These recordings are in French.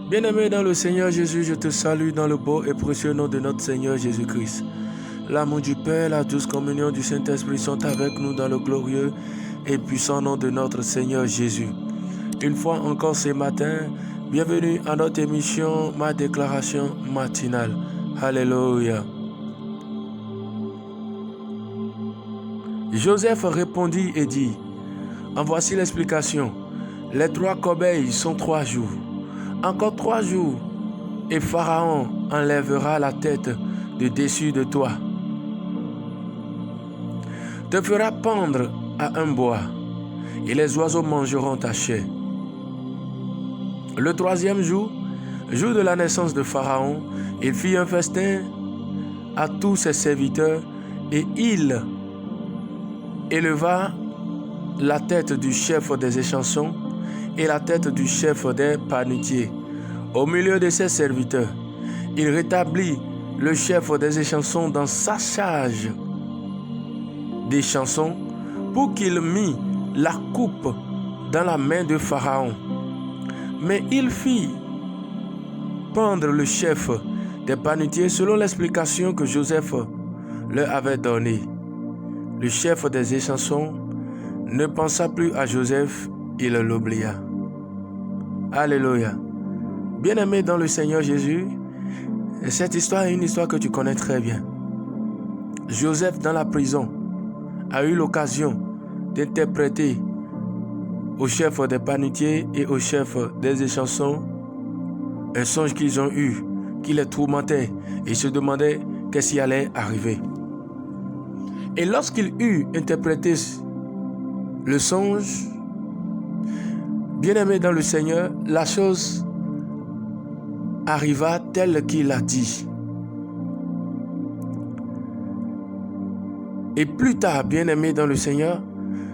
Bien-aimé dans le Seigneur Jésus, je te salue dans le beau et précieux nom de notre Seigneur Jésus-Christ. L'amour du Père, la douce communion du Saint-Esprit sont avec nous dans le glorieux et puissant nom de notre Seigneur Jésus. Une fois encore ce matin, bienvenue à notre émission, ma déclaration matinale. Alléluia. Joseph répondit et dit, en voici l'explication. Les 3 corbeilles sont 3 jours. Encore 3 jours, et Pharaon enlèvera la tête de dessus de toi. Te fera pendre à un bois, et les oiseaux mangeront ta chair. Le 3e jour, jour de la naissance de Pharaon, il fit un festin à tous ses serviteurs, et il éleva la tête du chef des échansons et la tête du chef des panetiers au milieu de ses serviteurs. Il rétablit le chef des échansons dans sa charge des chansons pour qu'il mît la coupe dans la main de Pharaon. Mais il fit pendre le chef des panetiers selon l'explication que Joseph leur avait donnée. Le chef des échansons ne pensa plus à Joseph, il l'oublia. Alléluia. Bien-aimé dans le Seigneur Jésus, cette histoire est une histoire que tu connais très bien. Joseph dans la prison a eu l'occasion d'interpréter au chef des panetiers et au chef des échansons un songe qu'ils ont eu, qui les tourmentait et se demandaient qu'est-ce qui allait arriver. Et lorsqu'il eut interprété le songe, bien-aimé dans le Seigneur, la chose arriva telle qu'il a dit. Et plus tard, bien-aimé dans le Seigneur,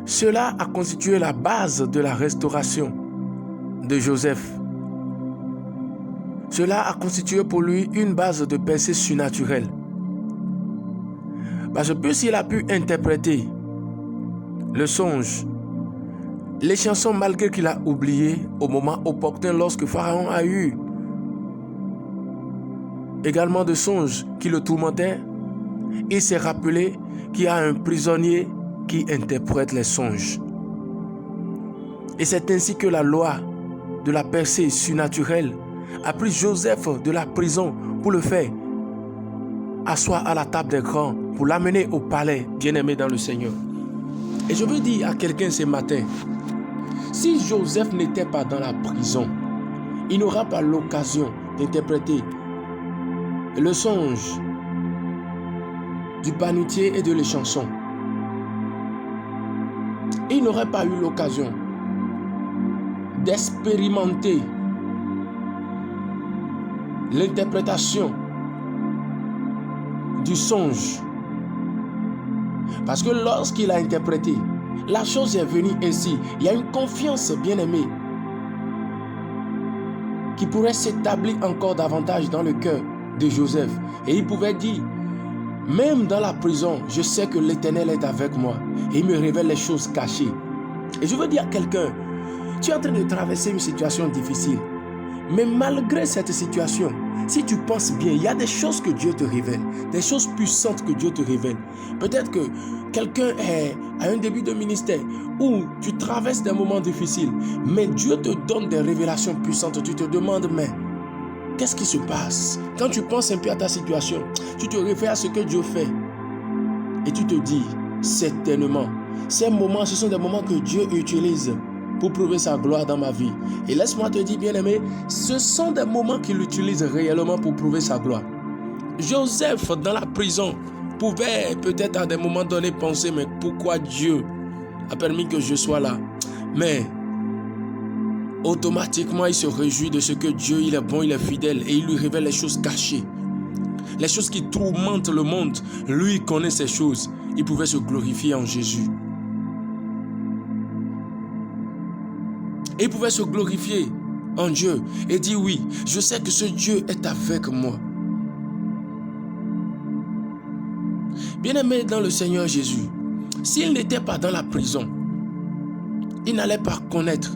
cela a constitué la base de la restauration de Joseph. Cela a constitué pour lui une base de pensée surnaturelle. Parce que s'il a pu interpréter le songe, les chansons malgré qu'il a oublié au moment opportun lorsque Pharaon a eu également de songes qui le tourmentaient, il s'est rappelé qu'il y a un prisonnier qui interprète les songes. Et c'est ainsi que la loi de la pensée surnaturelle a pris Joseph de la prison pour le faire asseoir à la table des grands, pour l'amener au palais, bien-aimé dans le Seigneur. Et je veux dire à quelqu'un ce matin, si Joseph n'était pas dans la prison, il n'aura pas l'occasion d'interpréter le songe du panetier et de l'échanson. Il n'aurait pas eu l'occasion d'expérimenter l'interprétation du songe. Parce que lorsqu'il a interprété, la chose est venue ainsi. Il y a une confiance, bien-aimée, qui pourrait s'établir encore davantage dans le cœur de Joseph. Et il pouvait dire, même dans la prison, je sais que l'Éternel est avec moi. Et il me révèle les choses cachées. Et je veux dire à quelqu'un, tu es en train de traverser une situation difficile. Mais malgré cette situation, si tu penses bien, il y a des choses que Dieu te révèle, des choses puissantes que Dieu te révèle. Peut-être que quelqu'un est à un début de ministère où tu traverses des moments difficiles, mais Dieu te donne des révélations puissantes. Tu te demandes, mais qu'est-ce qui se passe? Quand tu penses un peu à ta situation, tu te réfères à ce que Dieu fait et tu te dis, certainement, ces moments, ce sont des moments que Dieu utilise pour prouver sa gloire dans ma vie. Et laisse-moi te dire, bien-aimé, ce sont des moments qu'il utilise réellement pour prouver sa gloire. Joseph, dans la prison, pouvait peut-être à des moments donnés penser, mais pourquoi Dieu a permis que je sois là? Mais automatiquement, il se réjouit de ce que Dieu, il est bon, il est fidèle et il lui révèle les choses cachées. Les choses qui tourmentent le monde, lui connaît ces choses. Il pouvait se glorifier en Jésus. Et il pouvait se glorifier en Dieu et dire oui, je sais que ce Dieu est avec moi. Bien-aimé dans le Seigneur Jésus, s'il n'était pas dans la prison, il n'allait pas connaître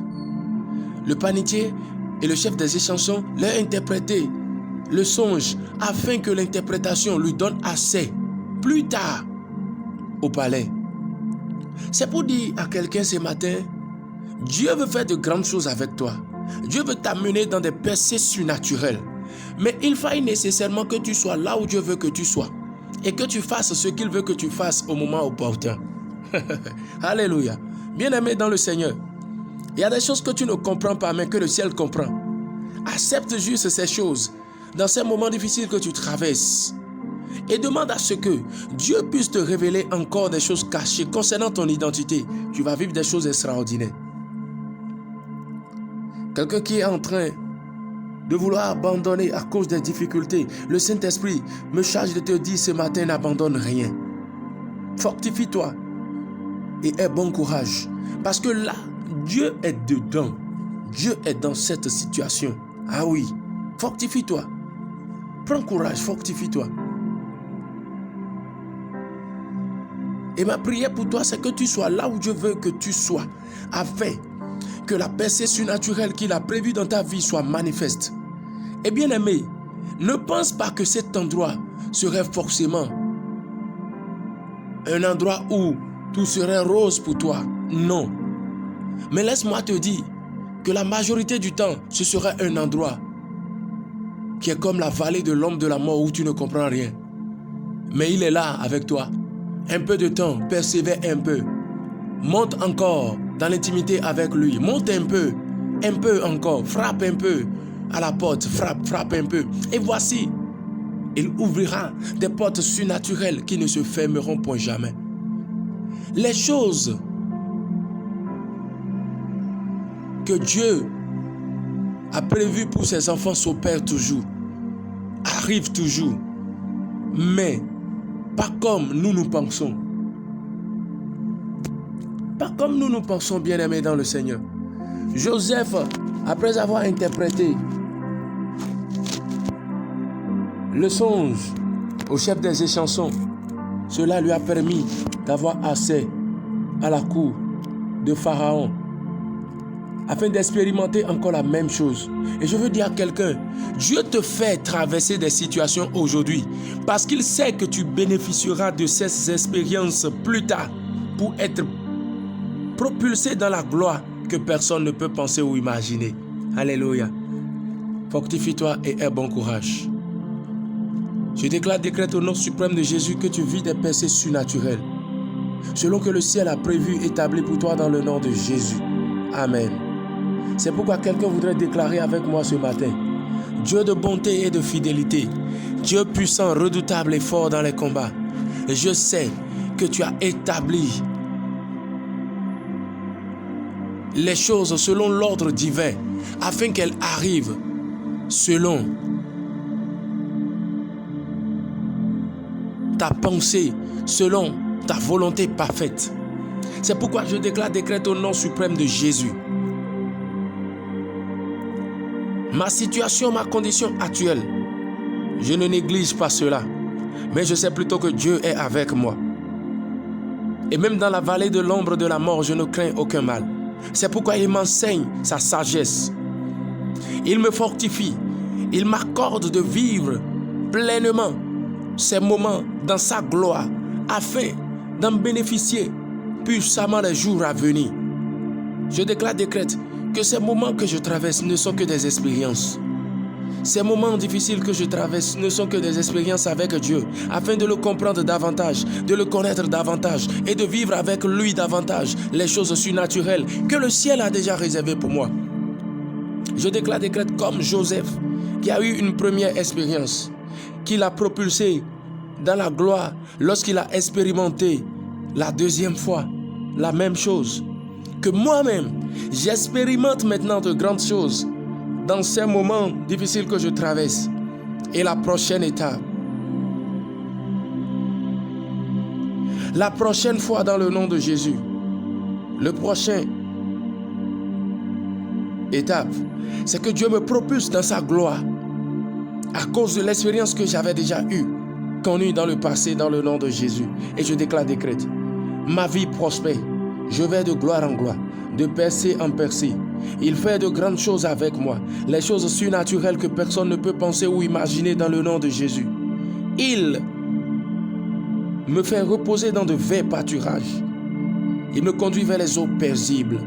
le panetier Et le chef des échansons leur a interprété le songe afin que l'interprétation lui donne accès plus tard au palais. C'est pour dire à quelqu'un ce matin, Dieu veut faire de grandes choses avec toi. Dieu veut t'amener dans des percées surnaturelles. Mais il faille nécessairement que tu sois là où Dieu veut que tu sois. Et que tu fasses ce qu'il veut que tu fasses au moment opportun. Alléluia. Bien-aimé dans le Seigneur, il y a des choses que tu ne comprends pas, mais que le ciel comprend. Accepte juste ces choses dans ces moments difficiles que tu traverses. Et demande à ce que Dieu puisse te révéler encore des choses cachées concernant ton identité. Tu vas vivre des choses extraordinaires. Quelqu'un qui est en train de vouloir abandonner à cause des difficultés, le Saint-Esprit me charge de te dire ce matin, n'abandonne rien. Fortifie-toi et aie bon courage. Parce que là, Dieu est dedans. Dieu est dans cette situation. Ah oui, fortifie-toi. Prends courage, fortifie-toi. Et ma prière pour toi, c'est que tu sois là où Dieu veut que tu sois, afin que la percée surnaturelle qu'il a prévue dans ta vie soit manifeste. Et bien aimé, ne pense pas que cet endroit serait forcément un endroit où tout serait rose pour toi. Non. Mais laisse-moi te dire que la majorité du temps, ce sera un endroit qui est comme la vallée de l'ombre de la mort où tu ne comprends rien. Mais il est là avec toi. Un peu de temps, persévère un peu. Monte encore dans l'intimité avec lui. Monte un peu encore. Frappe un peu à la porte. Frappe un peu. Et voici, il ouvrira des portes surnaturelles qui ne se fermeront point jamais. Les choses que Dieu a prévues pour ses enfants s'opèrent toujours, arrivent toujours, mais pas comme nous pensons. Pas comme nous pensons, bien-aimés dans le Seigneur. Joseph, après avoir interprété le songe au chef des échansons, cela lui a permis d'avoir accès à la cour de Pharaon, afin d'expérimenter encore la même chose. Et je veux dire à quelqu'un, Dieu te fait traverser des situations aujourd'hui parce qu'il sait que tu bénéficieras de ces expériences plus tard pour être propulsé dans la gloire que personne ne peut penser ou imaginer. Alléluia. Fortifie-toi et aie bon courage. Je décrète au nom suprême de Jésus que tu vis des percées surnaturelles, selon que le ciel a prévu, établi pour toi dans le nom de Jésus. Amen. C'est pourquoi quelqu'un voudrait déclarer avec moi ce matin: Dieu de bonté et de fidélité, Dieu puissant, redoutable et fort dans les combats, je sais que tu as établi les choses selon l'ordre divin, afin qu'elles arrivent selon ta pensée, selon ta volonté parfaite. C'est pourquoi je décrète au nom suprême de Jésus. Ma situation, ma condition actuelle, je ne néglige pas cela, mais je sais plutôt que Dieu est avec moi. Et même dans la vallée de l'ombre de la mort, je ne crains aucun mal. C'est pourquoi il m'enseigne sa sagesse. Il me fortifie. Il m'accorde de vivre pleinement ces moments dans sa gloire, afin d'en bénéficier puissamment les jours à venir. Je décrète que ces moments que je traverse ne sont que des expériences. Ces moments difficiles que je traverse ne sont que des expériences avec Dieu, afin de le comprendre davantage, de le connaître davantage et de vivre avec lui davantage les choses surnaturelles que le ciel a déjà réservées pour moi. Je décrète comme Joseph, qui a eu une première expérience, qui l'a propulsé dans la gloire lorsqu'il a expérimenté la deuxième fois la même chose. Que moi-même, j'expérimente maintenant de grandes choses dans ces moments difficiles que je traverse. Et la prochaine étape, la prochaine fois dans le nom de Jésus, le prochain étape, c'est que Dieu me propulse dans sa gloire à cause de l'expérience que j'avais déjà connue dans le passé dans le nom de Jésus. Et je décrète, ma vie prospère. Je vais de gloire en gloire, de percée en percée. Il fait de grandes choses avec moi, les choses surnaturelles que personne ne peut penser ou imaginer dans le nom de Jésus. Il me fait reposer dans de verts pâturages. Il me conduit vers les eaux paisibles.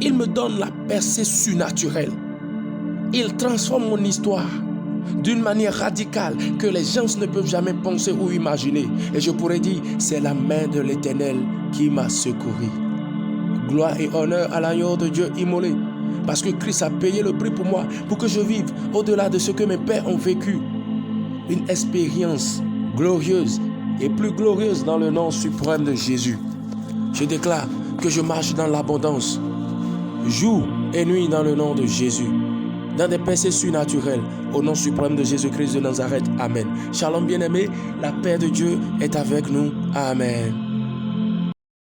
Il me donne la percée surnaturelle. Il transforme mon histoire d'une manière radicale que les gens ne peuvent jamais penser ou imaginer. Et je pourrais dire, c'est la main de l'Éternel qui m'a secouru. Gloire et honneur à l'agneau de Dieu immolé, parce que Christ a payé le prix pour moi, pour que je vive au-delà de ce que mes pères ont vécu. Une expérience glorieuse et plus glorieuse dans le nom suprême de Jésus. Je déclare que je marche dans l'abondance, jour et nuit dans le nom de Jésus, dans des percées surnaturelles, au nom suprême de Jésus-Christ de Nazareth. Amen. Shalom bien-aimés, la paix de Dieu est avec nous. Amen.